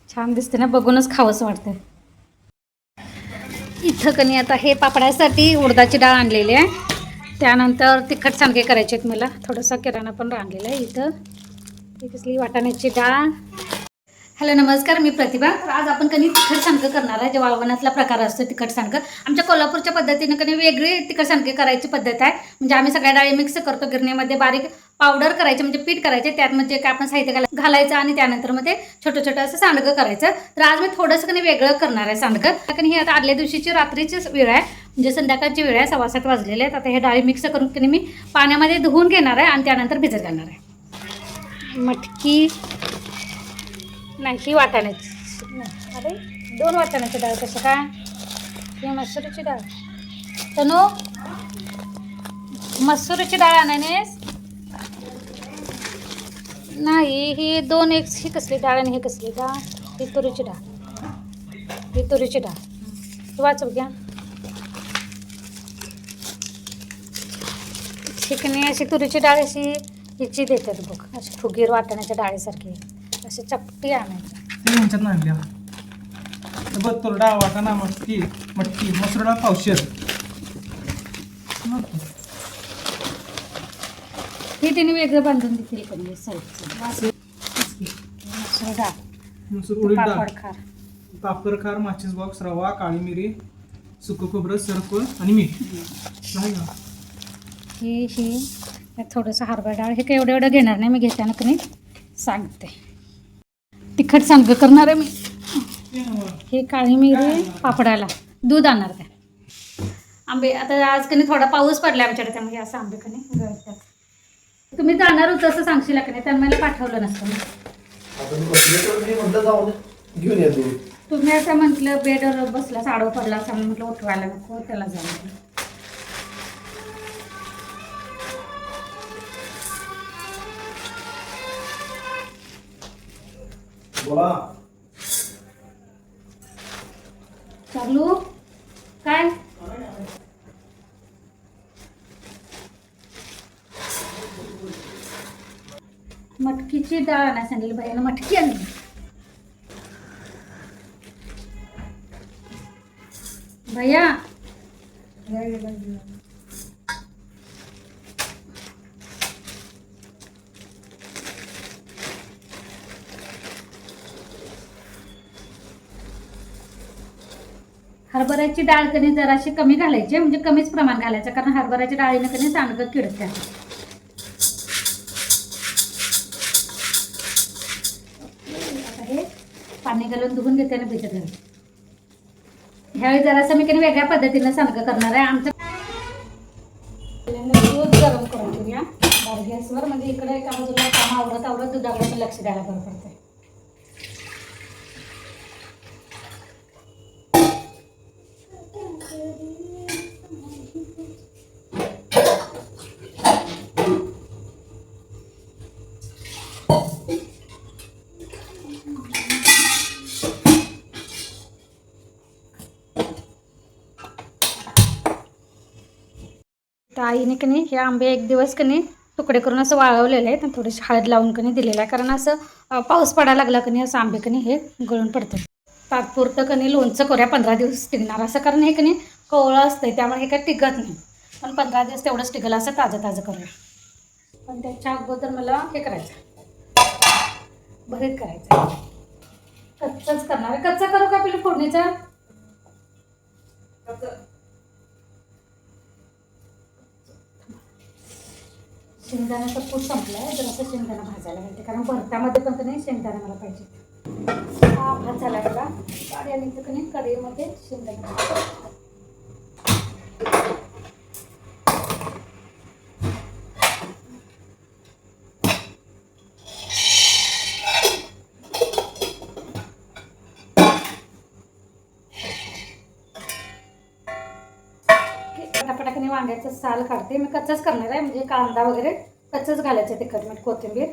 छान दिसते ना, बघूनच खावंसं वाटतं. इथं कणी आता हे पापडासाठी उडदाची डाळ आणलेली आहे. त्यानंतर तिखट सांडगे करायचे आहेत मला. थोडासा किराणा पण आणलेला आहे इथं. ही कसली वाटाण्याची डाळ. हॅलो नमस्कार, मी प्रतिभा. तर आज आपण कणी तिखट सांडगं करणार आहे. जे वाळवणातला प्रकार असतो तिखट सांडगं. आमच्या कोल्हापूरच्या पद्धतीने कणी वेगळी तिखट सांडगे करायची पद्धत आहे. म्हणजे आम्ही सगळ्या डाळी मिक्स करतो गिरणीमध्ये, बारीक पावडर करायचे म्हणजे पीठ करायचे. त्यात म्हणजे काय आपण साहित्य घालायचं आणि त्यानंतर मग ते छोटं छोटं असं सांडगं करायचं. तर आज मी थोडंसं कणी वेगळं करणार आहे सांडगं. कारण ही आता आदल्या दिवशीची रात्रीची वेळ आहे, म्हणजे संध्याकाळची वेळ आहे, 6:15 वाजलेले आहेत. आता हे डाळी मिक्स करून कणी मी पाण्यामध्ये धुवून घेणार आहे आणि त्यानंतर भिजत घालणार आहे. मटकी नाही, ही वाटाण्याची. अरे 2 वाटाण्याची डाळ कसं काय? ही मसूरची डाळ. तनू मसूरची डाळ आणानेस नाही. ही 2 एक. ही कसली डाळ आणि ही कसली डाळ? ही तुरीची डाळ. ही तुरीची डाळ. वाचव घ्या. चिकनी अशी तुरीची डाळ अशी हिची देतात बघ, अशी फुगीर वाटाण्याच्या डाळीसारखी अशी चपटी आणायची. आणल्या बघ, तुरडा वाटाणा मटकी मटकी मसूर डाळ पावशेर. हे तिने वेगळं बांधून देतील पण साईडचं. मसूर डाळ, मसूर उडीद डाळ, पापड खार, पापड खार, माचीस बॉक्स, रवा, काळी मिरी, सुकं खोबरं, सरपण आणि मीठ. ही थोडंसं हरभरा डाळ. हे काही एवढं घेणार नाही मी, घेताना कधी सांगते. तिखट सांडगं करणार आहे मी. हे काळी मिरी पापडाला दूध आणणार काय. आंबे आता आज कधी थोडा पाऊस पडला आमच्याकडे, त्यामुळे असं आंबे कधी गळतात. तुम्ही जाणार होतं असं सांगशील का नाही, त्यांना मला पाठवलं नसतं. तुम्ही असं म्हटलं बेडवर बसला साडव पडला असं म्हटलं उठवायला नको, त्याला जाणार. चालू काय मटकीची डाळ आणायला सांगितली बाईनं. मटकी आणली. भैया हरभऱ्याची डाळ कणी जराशी कमी घालायची, म्हणजे कमीच प्रमाण घालायचं, कारण हरभऱ्याच्या डाळीनं कणी सांडगं किडत. आता हे पाणी घालून धुवून घेते आणि भिजत घालते. ह्यावेळी जरासं मी कधी वेगळ्या पद्धतीनं सांडगं करणार आहे. आमचं दूध गरम करून घेऊया बारीक गॅसवर, म्हणजे इकडे एका बाजूला काम आवडत दुधाकडे लक्ष द्यायला बरं पडतं. आईने कणी हे आंबे 1 दिवस कणी तुकडे करून असं वाळवलेले आहेत आणि थोडीशी हळद लावून कणी दिलेलं आहे, कारण असं पाऊस पडायला लागला कणी असं आंबे कणी हे गळून पडतात. तात्पुरतं कणी लोणचं करूया, 15 दिवस टिकणार असं, कारण हे कणी कोवळं असतंय त्यामुळे हे काय टिकत नाही. पण 15 दिवस तेवढंच टिकलं असं ताजं ताजं करूया. पण त्याच्या अगोदर मला हे करायचं, भरीत करायचं. कच्चंच करणार आहे. कच्चं करू का आपल्या फोडणीचं? शेंगदाण्याचा कूट संपला आहे, जर असं शेंगदाणा भाजायला घालते, कारण भरतामध्ये पण कधी शेंगदाणा मला पाहिजे. हा भात झाला बघा. आणि आणि कधी कढईमध्ये शेंगदाणा पटापटाने वांग्याचं साल काढते. मी कच्चंच करणार आहे, म्हणजे कांदा वगैरे कच्चंच घालायचं, तिखट मीठ कोथिंबीर.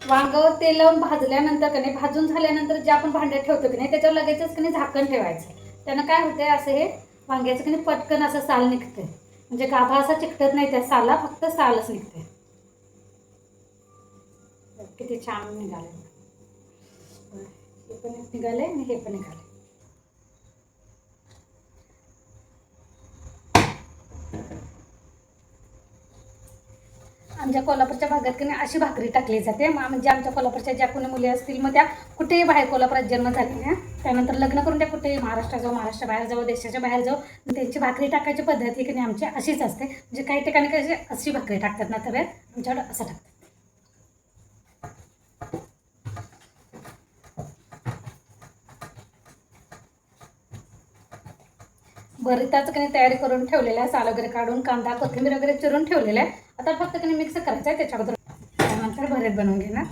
वांगावर तेल लावून भाजल्यानंतर कधी भाजून झाल्यानंतर जे आपण भांड्यात ठेवतो की नाही त्याच्यावर लगेचच कधी झाकण ठेवायचं. त्यानं काय होतंय, असं हे वांग्याचं कधी पटकन असं साल निघते, म्हणजे गाभा असा चिकटत नाही त्या साला, फक्त सालच निघते. किती छान निघाले. हे पण एक निघाले आणि हे पण निघाले. आमच्या कोल्हापूरच्या भागात की नाही अशी भाकरी टाकली जाते. म्हणजे आमच्या कोल्हापूरच्या ज्या कोणी मुली असतील मग त्या कुठेही बाहेर कोल्हापुरात जन्म झालेल्या त्यानंतर लग्न करून त्या कुठेही महाराष्ट्राबाहेर जावं देशाच्या बाहेर जावं त्यांची भाकरी टाकायची पद्धती की नाही आमची अशीच असते. म्हणजे काही ठिकाणी कशी अशी भाकरी टाकतात ना तव्यात, आमच्याकडे असं टाकतात. भरिताचं काही तयारी करून ठेवलेलं आहे. साल वगैरे काढून कांदा कोथिंबीर वगैरे चिरून ठेवलेलं आहे. आता फक्त काही मिक्स करायचं आहे त्याच्याबद्दल. त्यानंतर भरीत बनवून घेणार.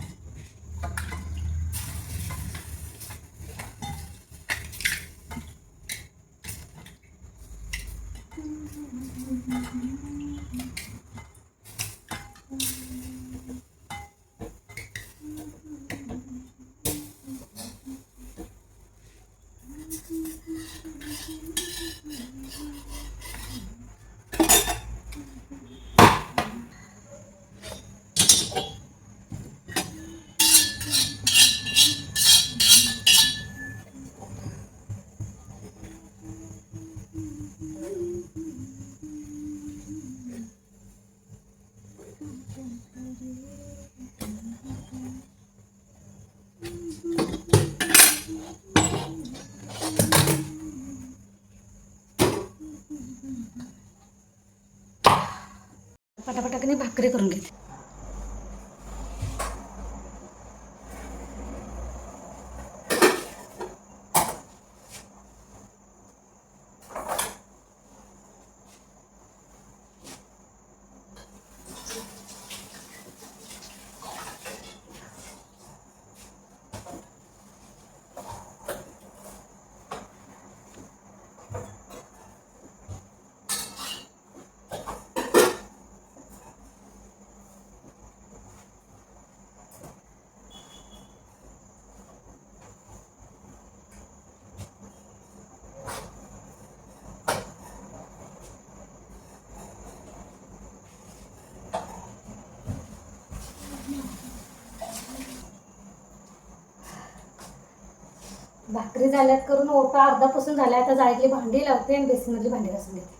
पटापटाने भाकरी करून घेते. भाकरी झाल्यात करून ओटा अर्धापासून झाल्या. आता जाळीतली भांडी लावते आणि बेसिनमधली भांडी घासून घेते.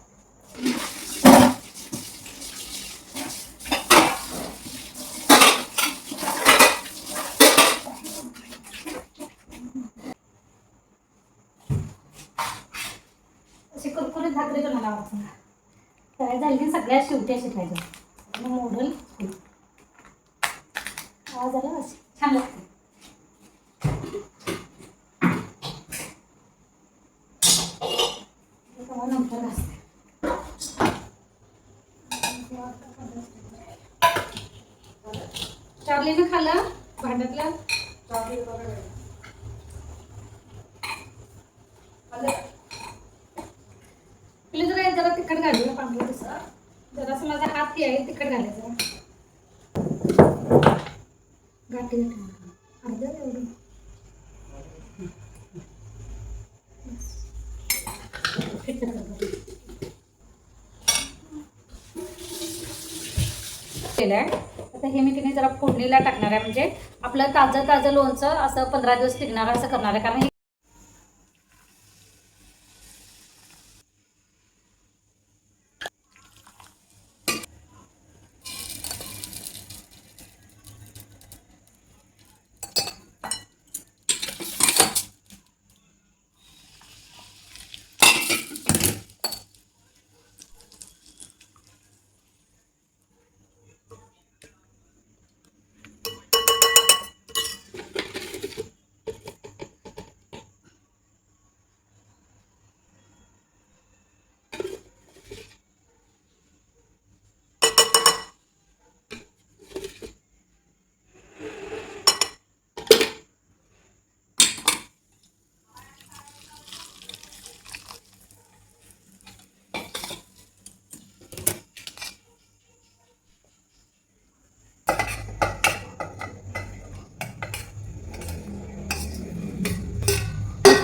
अशी कुरकुरीत भाकरी कोणाला आवडते ना. तयार झाली की सगळ्यात शेवटी अशी खायचं मोडल आवाज आला अशी छान लागते. नंतर घासते. चार्लीनं खाल्लं भांड्यातलं. पिले जरा तिखट घालूया पांढरं तसं. जरासं माझा हात आहे तिखट घालायचं. गाठी अर्ध्या एवढं आता हे मी तिने जरा फोडणीला टाकणार आहे. म्हणजे आपलं ताजं लोणचं असं 15 दिवस टिकणार असं करणार आहे. कारण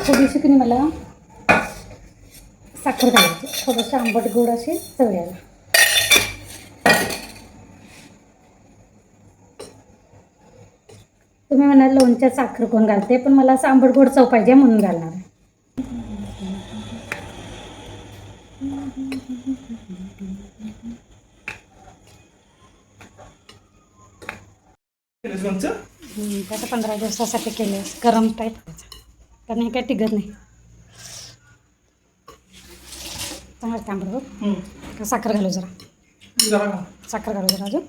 थोडीशी की मला साखर घालायची. थोडंसं आंबट गोड असे चवळ्याला. तुम्ही तुम्ही म्हणाल लोणच्यात साखर कोण घालते, पण मला असं आंबट गोड चव पाहिजे म्हणून घालणार आहे. केलंस लोणचं? त्याचं 15 दिवसासाठी केले गरम टाईप कारण हे काय टिकत नाही. चांगलं तांबड हो. साखर घालू जरा, जरा घाल. साखर घालू जरा अजून.